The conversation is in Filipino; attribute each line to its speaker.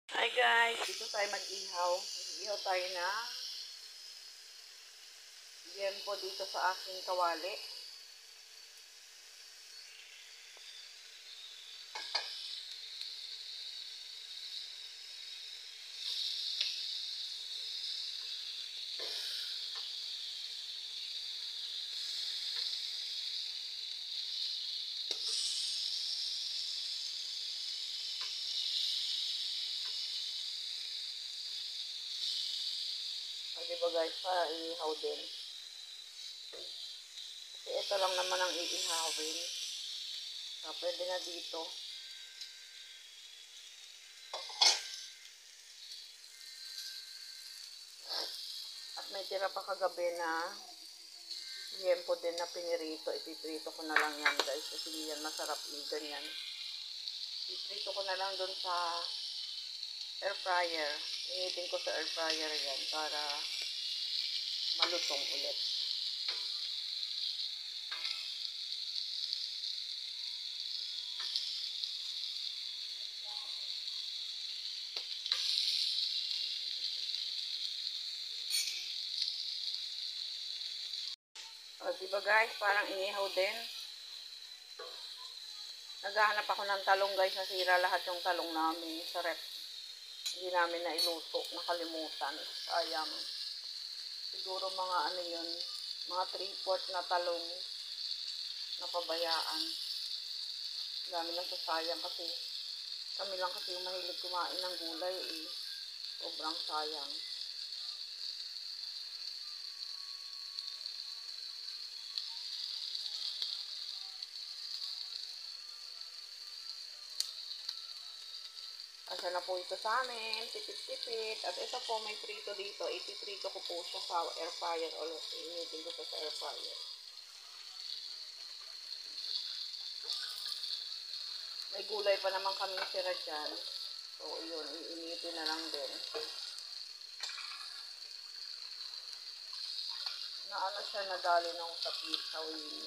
Speaker 1: Hi guys, dito tayo mag-ihaw. Mag-ihaw tayo na liempo dito sa aking kawali. O, diba guys, para iihaw din. Kasi ito lang naman ang iihawin. So, pwede na dito. At may tira pa kagabi na liempo din na pinirito. Ipiprito ko na lang yan guys. Kasi yan masarap ganyan. Ipiprito ko na lang dun sa air fryer. Initin ko sa air fryer yan para malutong ulit. O, diba guys, parang inihaw din. Naghahanap ako ng talong guys, nasira lahat yung talong namin sa rep. Hindi namin na iluto, nakalimutan. Sayang. Siguro mga ano yun, mga 3/4 na talong na pabayaan. Dami na sasayang kasi kami lang kasi yung mahilig kumain ng gulay eh. Sobrang sayang. Asa na po ito sa amin, tipid-tipid. At ito po, may prito dito. Ipiprito ko po siya sa air fryer o initin ko sa air fryer. May gulay pa naman kami sira dyan. So, yun, iinitin na lang din. Na ano siya, nadali nung sa pizza wing.